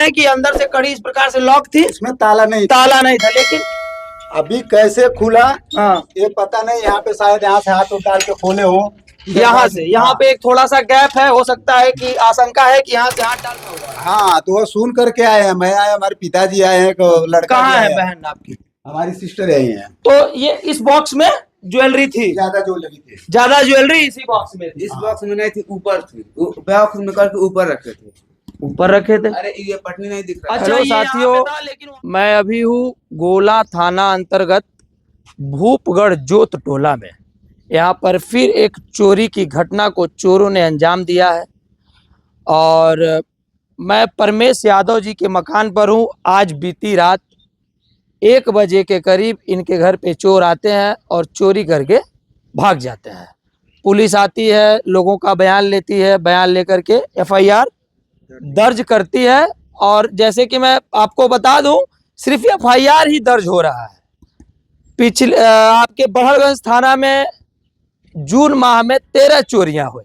है कि अंदर से कड़ी इस प्रकार से लॉक थी, इसमें ताला नहीं था, लेकिन अभी कैसे खुला हाँ ये पता नहीं। यहाँ पे शायद यहाँ से हाथ डाल के खोले हो, यहाँ से यहाँ पे एक थोड़ा सा गैप है, हो सकता है कि आशंका है कि यहाँ से हाथ डालना होगा। हाँ तो वो सुन करके आए हैं, मैं आया, हमारे पिताजी आए हैं, लड़का कहाँ भी है आया बहन आपकी? हमारी सिस्टर आई है। तो ये इस बॉक्स में ज्वेलरी थी, ज्यादा जो लगी थी, ज्यादा ज्वेलरी इसी बॉक्स में थी। इस बॉक्स में नहीं थी, ऊपर थी, बॉक्स में करके ऊपर रखे थे। ऊपर रखे थे। अरे ये पटनी नहीं दिख रहा। अच्छा साथियों, मैं अभी हूँ गोला थाना अंतर्गत भूपगढ़ जोत टोला में। यहाँ पर फिर एक चोरी की घटना को चोरों ने अंजाम दिया है और मैं परमेश यादव जी के मकान पर हूँ। आज बीती रात 1 बजे के करीब इनके घर पे चोर आते हैं और चोरी करके भाग जाते हैं। पुलिस आती है, लोगों का बयान लेती है, बयान लेकर के FIR दर्ज करती है। और जैसे कि मैं आपको बता दूं, सिर्फ FIR ही दर्ज हो रहा है। पिछले आपके बड़हलगंज थाना में जून माह में 13 चोरियां हुई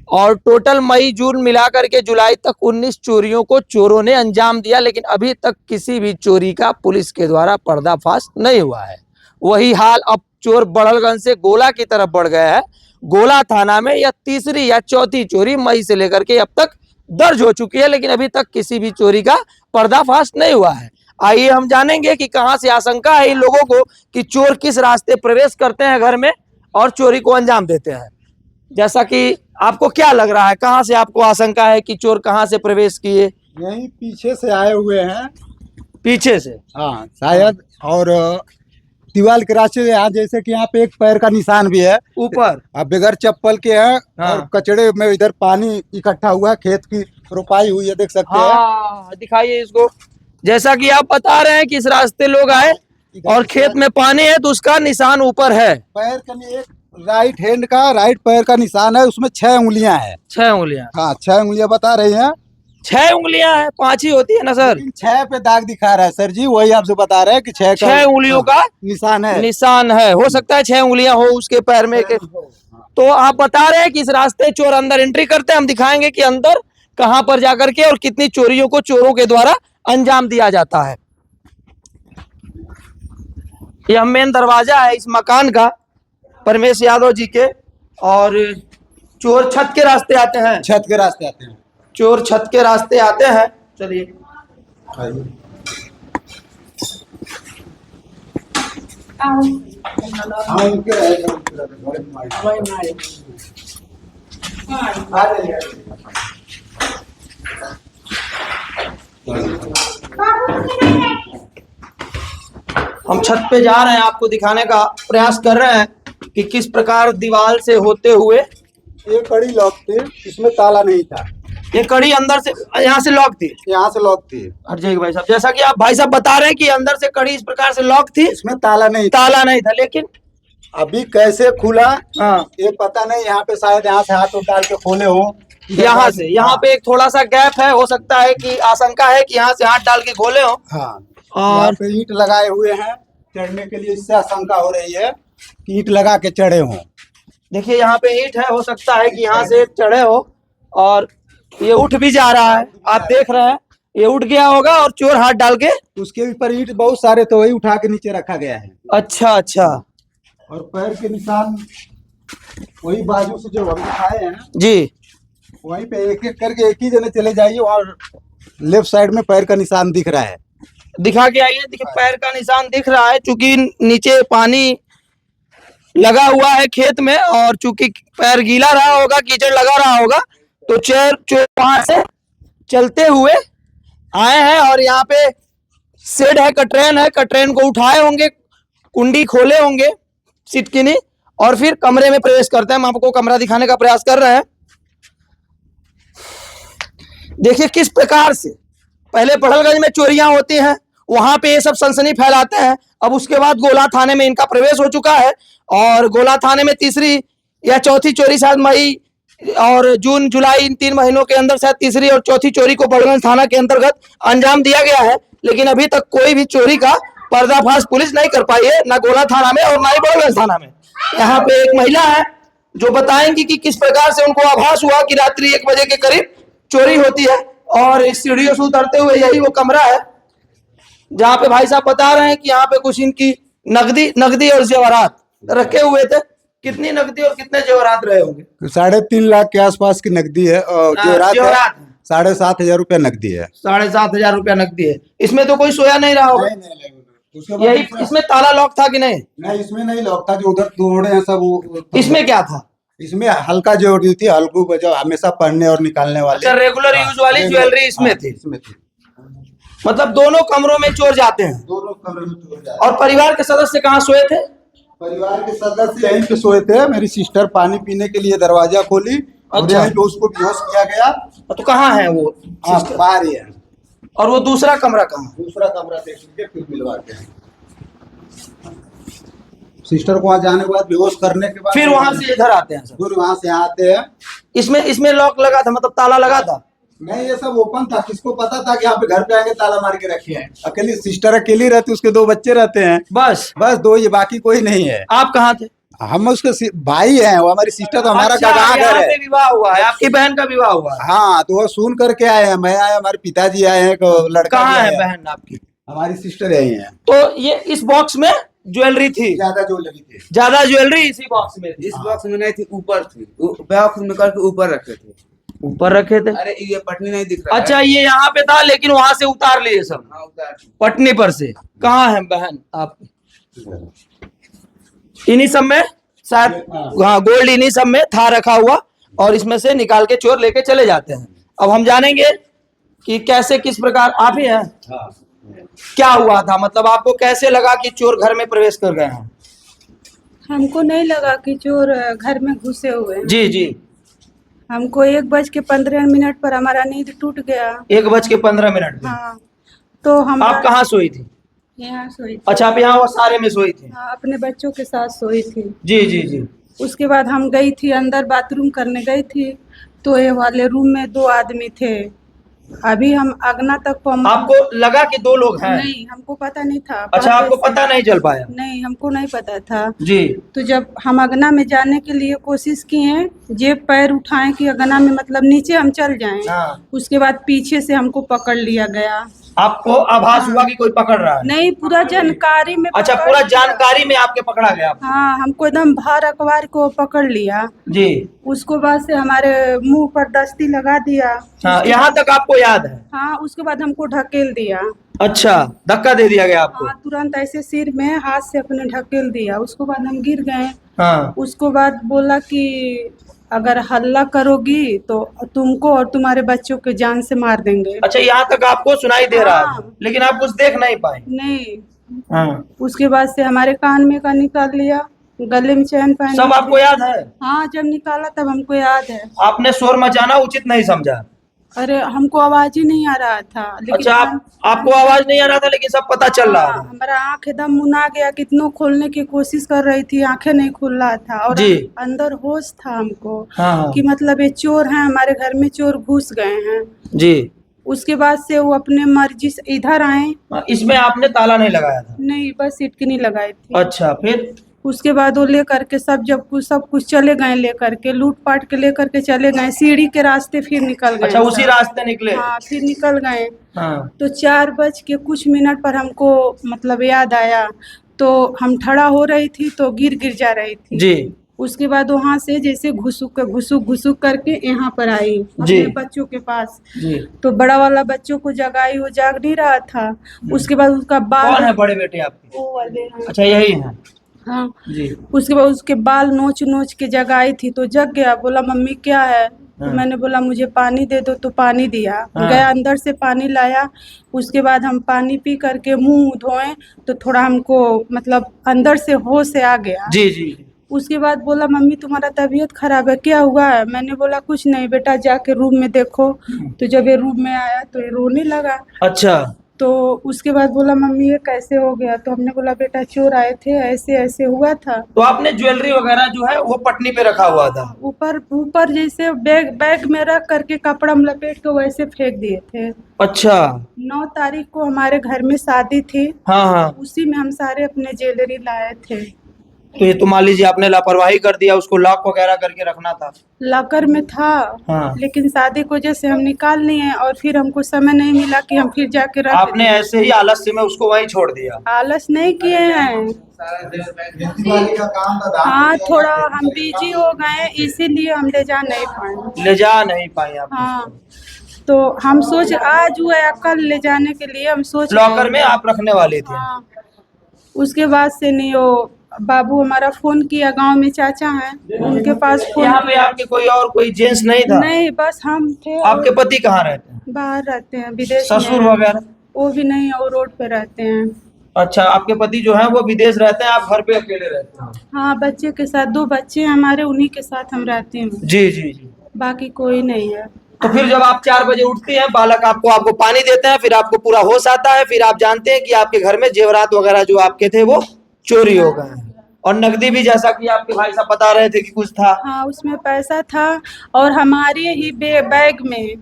और टोटल मई जून मिलाकर के जुलाई तक 19 चोरियों को चोरों ने अंजाम दिया, लेकिन अभी तक किसी भी चोरी का पुलिस के द्वारा पर्दाफाश नहीं हुआ है। वही हाल अब चोर बड़हलगंज से गोला की तरफ बढ़ गया है। गोला थाना में यह तीसरी या चौथी चोरी मई से लेकर के अब तक दर्ज हो चुकी है, लेकिन अभी तक किसी भी चोरी का पर्दाफाश नहीं हुआ है। आइए हम जानेंगे कि कहां से आशंका है इन लोगों को कि चोर किस रास्ते प्रवेश करते हैं घर में और चोरी को अंजाम देते हैं। जैसा कि आपको क्या लग रहा है, कहां से आपको आशंका है कि चोर कहां से प्रवेश किए? यही पीछे से आए हुए हैं, पीछे से। हाँ शायद, और दीवार के रास्ते से यहाँ, जैसे कि यहाँ पे एक पैर का निशान भी है ऊपर, अब बगैर चप्पल के हैं। हाँ। और कचड़े में इधर पानी इकट्ठा हुआ है, खेत की रोपाई हुई है, देख सकते हैं। हाँ दिखाइए इसको। जैसा कि आप बता रहे हैं कि इस रास्ते लोग आए और खेत में पानी है तो उसका निशान ऊपर है। पैर का एक राइट हैंड का, राइट पैर का निशान है, उसमें 6 उंगलियां हैं। 6 उंगलियां? हाँ 6 उंगलियां बता रही हैं। 6 उंगलियां हैं, 5 ही होती है ना सर? 6 पे दाग दिखा रहा है सर जी, वही आपसे बता रहे हैं कि 6 उंगलियों का निशान है। हो सकता है 6 उंगलियां हो उसके पैर में के। तो आप बता रहे हैं कि इस रास्ते चोर अंदर एंट्री करते हैं। हम दिखाएंगे कि अंदर कहां पर जाकर के और कितनी चोरियों को चोरों के द्वारा अंजाम दिया जाता है। यह मेन दरवाजा है इस मकान का, परमेश यादव जी के। और चोर छत के रास्ते आते हैं, छत के रास्ते आते हैं, चोर छत के रास्ते आते हैं। चलिए हम छत पे जा रहे हैं, आपको दिखाने का प्रयास कर रहे हैं कि किस प्रकार दीवार से होते हुए। ये कड़ी लॉक थी, इसमें ताला नहीं था। ये कड़ी अंदर से, यहाँ से लॉक थी, यहाँ से लॉक थी। हट जाइए भाई साहब। जैसा कि आप भाई साहब बता रहे हैं कि अंदर से कड़ी इस प्रकार से लॉक थी, इसमें ताला नहीं था, लेकिन अभी कैसे खुला हाँ ये पता नहीं। यहाँ पे शायद यहाँ से हाथ डाल के खोले हो, यहाँ से। यहाँ पे एक थोड़ा सा गैप है, हो सकता है कि आशंका है कि यहाँ से हाथ डाल के खोले हो। हाँ और यहाँ पे ईंट लगाए हुए हैं चढ़ने के लिए, इससे आशंका हो रही है कि ईंट लगा के चढ़े हों। देखिए यहाँ पे ईंट है, हो सकता है कि यहाँ से चढ़े हो। और ये उठ भी जा रहा है, आप देख रहे हैं, ये उठ गया होगा और चोर हाथ डाल के। उसके ऊपर ईंट बहुत सारे, तो वही उठा के नीचे रखा गया है। अच्छा। और पैर के निशान वही बाजू से जो हम दिखाए हैं जी, वहीं पे एक एक करके एक ही जने चले जाइए, और लेफ्ट साइड में पैर का निशान दिख रहा है। दिखा के आइए। देखिए पैर का निशान दिख रहा है, चूंकि नीचे पानी लगा हुआ है खेत में और चूंकि पैर गीला रहा होगा, कीचड़ लगा रहा होगा, तो चोर वहां से चलते हुए आए हैं। और यहाँ पे शेड है, कटरेन है, कटरेन को उठाए होंगे, कुंडी खोले होंगे सिटकिनी, और फिर कमरे में प्रवेश करते हैं। हम आपको कमरा दिखाने का प्रयास कर रहे हैं। देखिए किस प्रकार से पहले बड़हलगंज में चोरियां होती हैं, वहां पे ये सब सनसनी फैलाते हैं। अब उसके बाद गोला थाने में इनका प्रवेश हो चुका है और गोला थाने में तीसरी या चौथी चोरी शायद मई और जून जुलाई इन 3 महीनों के अंदर शायद तीसरी और चौथी चोरी को बड़हलगंज थाना के अंतर्गत अंजाम दिया गया है। लेकिन अभी तक कोई भी चोरी का पर्दाफाश पुलिस नहीं कर पाई है, ना गोला थाना में और ना ही बड़हलगंज थाना में। यहाँ पे एक महिला है जो बताएंगी कि किस प्रकार से उनको आभास हुआ कि रात्रि 1 बजे के करीब चोरी होती है। और इस सीढ़ियों से उतरते हुए यही वो कमरा है जहाँ पे भाई साहब बता रहे हैं कि यहाँ पे कुछ इनकी नकदी नकदी और जेवरात रखे हुए थे। कितनी नकदी और कितने जेवरात रहे होंगे? 3.5 लाख के आसपास की नकदी है और जेवरात जेवरात है। 7,500 रुपया नकदी है। 7,500 रुपया नकदी है। इसमें तो कोई सोया नहीं रहा होगा। उसके बाद यही इसमें ताला लॉक था कि नहीं? नहीं, इसमें नहीं लॉक था, जो उधर तोड़े हैं सब वो। इसमें क्या था? इसमें हल्का ज्वेलरी थी, हल्कू जो हमेशा पहनने और निकालने वाली। अच्छा, रेगुलर यूज वाली ज्वेलरी इसमें थी। इसमें थी। मतलब दोनों कमरों में चोर जाते हैं। दोनों कमरे में चोर जाए। और परिवार के सदस्य कहाँ सोए थे? परिवार के सदस्य यहीं पे सोए थे। मेरी सिस्टर पानी पीने के लिए दरवाजा खोली और अच्छा। यहीं पे उसको बेहोश किया गया। तो कहाँ है वो? बाहर ही है। और वो दूसरा कमरा कहाँ? दूसरा कमरा देख लीजिए, फिर मिलवाते हैं। सिस्टर को वहाँ जाने के बाद बेहोश करने के बाद फिर वहां से इधर आते हैं सब। फिर वहाँ से आते हैं। इसमें लॉक लगा था, मतलब ताला लगा था? नहीं, ये सब ओपन था। किसको पता था कि यहाँ पे घर पे आएंगे ताला मार के रखे हैं। अकेली सिस्टर अकेली रहती, उसके 2 बच्चे रहते हैं। बस 2 ही, बाकी कोई नहीं है। आप कहाँ थे? हम उसके भाई हैं, वो हमारी सिस्टर तो हमारा अच्छा, गवाह घर यहाँ है। पे विवाह हुआ है, आपकी बहन का विवाह हुआ है। हाँ, तो वो सुन करके आए हैं। मैं आया, हमारे पिताजी आए हैं, लड़का कहाँ भी है आया। बहन आपकी? हमारी सिस्टर यही है। तो ये इस बॉक्स में ज्वेलरी थी? ज्यादा ज्वेलरी थी। ज्यादा ज्वेलरी इसी बॉक्स में थी? इस बॉक्स में नहीं थी, ऊपर थी। बॉक्स में करके ऊपर रखे थे। ऊपर रखे थे? अरे ये पटनी नहीं दिख रहा अच्छा, है। ये यहाँ पे था लेकिन वहां से उतार लिए सब? हाँ, उतार दी। पटनी पर से। कहाँ है बहन आप? इन्हीं सब में शायद। हाँ, गोल्ड इन्हीं सब में था रखा हुआ और इसमें से निकाल के चोर लेके चले जाते हैं। अब हम जानेंगे कि कैसे, किस प्रकार। आप ही हैं? हाँ। क्या हुआ था, मतलब आपको कैसे लगा कि चोर घर में प्रवेश कर गए हैं? हमको नहीं लगा कि चोर घर में घुसे हुए हैं। जी जी। हमको 1:15 पर हमारा नींद टूट गया। 1:15 में? हाँ, तो हम आप कहाँ सोई थी? यहाँ सोई थी। अच्छा, आप यहाँ वो सारे में सोई थी? हाँ, अपने बच्चों के साथ सोई थी। जी जी जी। उसके बाद हम गई थी अंदर, बाथरूम करने गई थी, तो ये वाले रूम में 2 आदमी थे। अभी हम अगना तक को आपको लगा कि 2 लोग हैं? नहीं, हमको पता नहीं था। अच्छा, आपको पता नहीं चल पाया? नहीं, हमको नहीं पता था जी। तो जब हम अगना में जाने के लिए कोशिश किए, जेब पैर उठाएं कि अगना में मतलब नीचे हम चल जाएं, हाँ। उसके बाद पीछे से हमको पकड़ लिया गया। आपको आभास हुआ कि कोई पकड़ रहा है? नहीं, पूरा जानकारी में अच्छा, पकड़ पूरा लिया। जानकारी में आपके पकड़ा गया? हाँ, हमको एकदम भार अखबार को पकड़ लिया। जी। उसको बाद से हमारे मुंह पर दस्ती लगा दिया। हाँ, यहाँ तक आपको याद है? हाँ, उसके बाद हमको ढकेल दिया। अच्छा, धक्का दे दिया गया आपको? हाँ, तुरंत ऐसे सिर में हाथ से अपने ढकेल दिया। उसके बाद हम गिर गए। हाँ। उसको बाद बोला कि अगर हल्ला करोगी तो तुमको और तुम्हारे बच्चों के जान से मार देंगे। अच्छा, यहाँ तक आपको सुनाई दे रहा है, हाँ। लेकिन आप कुछ देख नहीं पाए? नहीं। हाँ। उसके बाद से हमारे कान में का निकाल लिया, गले में चैन पहन सब आपको याद है? हाँ, जब निकाला तब हमको याद है। आपने शोर मचाना उचित नहीं समझा? अरे, हमको आवाज ही नहीं आ रहा था, लेकिन अच्छा, आपको आवाज नहीं आ रहा था लेकिन सब पता चल रहा हाँ, था? हमारा आंख एकदम मुना गया। कितनों खोलने की कोशिश कर रही थी, आंखें नहीं खुल रहा था। और जी। अंदर होश था हमको हाँ। कि मतलब ये चोर हैं, हमारे घर में चोर घुस गए हैं। जी। उसके बाद से वो अपने मर्जी से इधर आए। इसमें आपने ताला नहीं लगाया था? नहीं, बस सिटकनी लगाई थी। अच्छा, फिर? उसके बाद वो लेकर के सब कुछ चले गए, लेकर के लूट पाट के लेकर के चले गए। सीढ़ी के रास्ते फिर निकल गए। अच्छा, उसी रास्ते निकले? हाँ, फिर निकल गए। हाँ। तो 4:00 पर हमको मतलब याद आया, तो हम ठड़ा हो रही थी तो गिर जा रही थी। जी। उसके बाद वहां से जैसे घुसुक करके यहाँ पर आई जी। अपने बच्चों के पास। जी। तो बड़ा वाला बच्चों को जगाई, वो जाग नहीं रहा था। उसके बाद उसका कौन बाल, है बड़े बेटे आपके? वो वाले हैं। अच्छा, यही है? हाँ। जी। उसके बाद उसके बाल नोच के जगाई थी तो जग गया। बोला मम्मी क्या है? तो हाँ। मैंने बोला मुझे पानी दे दो, तो पानी दिया। हाँ। गया अंदर से पानी लाया। उसके बाद हम पानी पी करके मुंह धोए तो थोड़ा हमको मतलब अंदर से होश आ गया। जी जी। उसके बाद बोला मम्मी तुम्हारा तबीयत खराब है, क्या हुआ है? मैंने बोला कुछ नहीं बेटा, जाके रूम में देखो। तो जब ये रूम में आया तो ये रोने लगा। अच्छा। तो उसके बाद बोला मम्मी ये कैसे हो गया? तो हमने बोला बेटा चोर आए थे, ऐसे ऐसे हुआ था। तो आपने ज्वेलरी वगैरह जो है वो पटनी पे रखा हुआ था? ऊपर जैसे बैग में रख करके कपड़ा में लपेट के वैसे फेंक दिए थे। अच्छा। 9 तारीख को हमारे घर में शादी थी। हाँ हाँ। उसी में हम सारे अपने ज्वेलरी लाए थे। तो ये तो मान लीजिए आपने लापरवाही कर दिया, उसको लॉक वगैरह करके रखना था। लॉकर में था। हाँ। लेकिन शादी की वजह से हम निकाल लिए हैं और फिर हमको समय नहीं मिला कि हम फिर जाके रख आपने दें। ऐसे ही आलस्य में उसको वहीं छोड़ दिया। आलस नहीं किए हैं। खेती बाड़ी का काम था, धान हाँ, खेती थोड़ा बाड़ी हम बिजी हो गए इसीलिए हम ले जा नहीं पाए। ले जा नहीं पाए आप। हाँ, तो हम सोच आज हुआ या कल ले जाने के लिए हम सोच रहे लॉकर में हैं। आप रखने वाले थे। हाँ, उसके बाद से नहीं, वो बाबू हमारा फोन किया, गांव में चाचा हैं उनके पास फोन यहाँ पे किया। आपके कोई और कोई जेंट्स नहीं था? नहीं, बस हम थे। आपके पति कहाँ रहते हैं? बाहर रहते हैं, विदेश ससुर में। वगैरह? वो भी नहीं, वो रोड पे रहते हैं। अच्छा, आपके पति जो है वो विदेश रहते हैं, आप घर पे अकेले रहते हैं? हाँ, बच्चे के साथ, 2 बच्चे हैं हमारे, उन्हीं के साथ हम रहते हैं। जी जी जी। बाकी कोई नहीं है। तो फिर जब आप 4 बजे उठती हैं, बालक आपको पानी देते हैं, फिर आपको पूरा होश आता है, फिर आप जानते हैं कि आपके घर में जेवरात वगैरह जो आपके थे वो चोरी हो गए हैं, और नकदी भी, जैसा कि आपके भाई साहब बता रहे थे कि कुछ था। हाँ, उसमें पैसा था और हमारे ही बैग में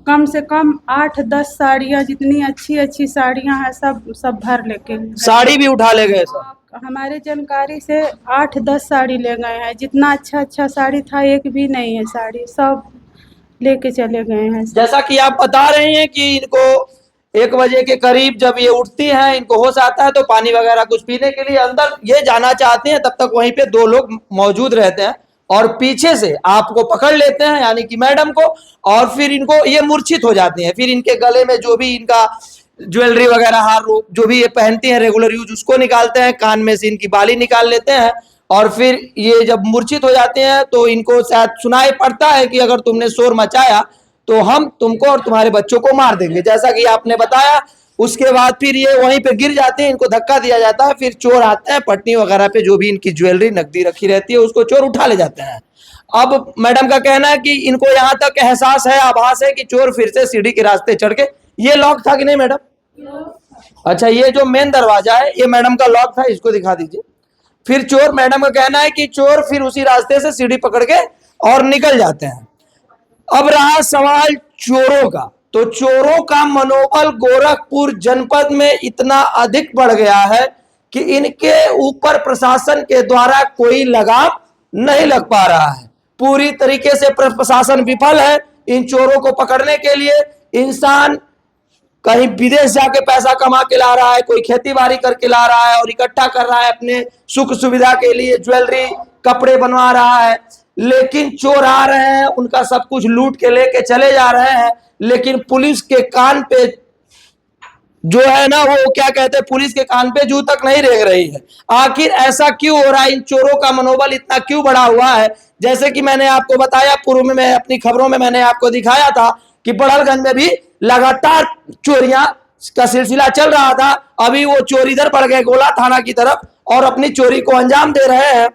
कम से कम 8-10 साड़ियाँ, जितनी अच्छी अच्छी साड़ियाँ हैं सब भर लेके गए। साड़ी भी उठा ले गए सब? हमारे जानकारी से 8-10 साड़ी ले गए हैं। जितना अच्छा अच्छा साड़ी था एक भी नहीं है साड़ी, सब लेके चले गए हैं। जैसा कि आप बता रहे हैं कि इनको 1 बजे के करीब जब ये उठती हैं, इनको होश आता है, तो पानी वगैरह कुछ पीने के लिए अंदर ये जाना चाहते हैं, तब तक वहीं पे 2 लोग मौजूद रहते हैं और पीछे से आपको पकड़ लेते हैं, यानी कि मैडम को, और फिर इनको ये मूर्छित हो जाते हैं। फिर इनके गले में जो भी इनका ज्वेलरी वगैरह, हार जो भी ये पहनती हैं रेगुलर यूज, उसको निकालते हैं, कान में से इनकी बाली निकाल लेते हैं, और फिर ये जब मूर्छित हो जाते हैं तो इनको शायद सुनाई पड़ता है कि अगर तुमने शोर मचाया तो हम तुमको और तुम्हारे बच्चों को मार देंगे, जैसा कि आपने बताया। उसके बाद फिर ये वहीं पे गिर जाते हैं, इनको धक्का दिया जाता है, फिर चोर आते हैं, पटनी वगैरह पे जो भी इनकी ज्वेलरी नकदी रखी रहती है उसको चोर उठा ले जाते हैं। अब मैडम का कहना है कि इनको यहाँ तक एहसास है, आभास है कि चोर फिर से सीढ़ी के रास्ते चढ़ के, ये लॉक था कि नहीं मैडम? अच्छा, ये जो मेन दरवाजा है ये मैडम का लॉक था, इसको दिखा दीजिए। फिर चोर, मैडम का कहना है कि चोर फिर उसी रास्ते से सीढ़ी पकड़ के और निकल जाते हैं। अब रहा सवाल चोरों का, तो चोरों का मनोबल गोरखपुर जनपद में इतना अधिक बढ़ गया है कि इनके ऊपर प्रशासन के द्वारा कोई लगाम नहीं लग पा रहा है। पूरी तरीके से प्रशासन विफल है इन चोरों को पकड़ने के लिए। इंसान कहीं विदेश जाके पैसा कमा के ला रहा है, कोई खेती बाड़ी करके ला रहा है और इकट्ठा कर रहा है अपने सुख सुविधा के लिए, ज्वेलरी कपड़े बनवा रहा है, लेकिन चोर आ रहे हैं, उनका सब कुछ लूट के लेके चले जा रहे हैं। लेकिन पुलिस के कान पे जो है ना, वो क्या कहते हैं, पुलिस के कान पे जू तक नहीं रेंग रही है। आखिर ऐसा क्यों हो रहा है? इन चोरों का मनोबल इतना क्यों बढ़ा हुआ है? जैसे कि मैंने आपको बताया पूर्व में, मैं अपनी खबरों में मैंने आपको दिखाया था कि बड़लगंज में भी लगातार चोरियां का सिलसिला चल रहा था। अभी वो चोर इधर बढ़ गए गोला थाना की तरफ और अपनी चोरी को अंजाम दे रहे हैं।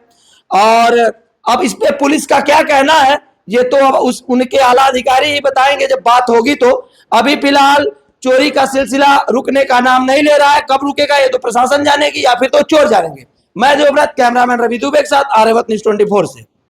और अब इस पे पुलिस का क्या कहना है ये तो अब उनके आला अधिकारी ही बताएंगे जब बात होगी। तो अभी फिलहाल चोरी का सिलसिला रुकने का नाम नहीं ले रहा है। कब रुकेगा ये तो प्रशासन जानेगी या फिर तो चोर जानेंगे। मैं देवव्रत, कैमरामैन रवि दुबे के साथ, आर्यभट्ट न्यूज़ 24 से।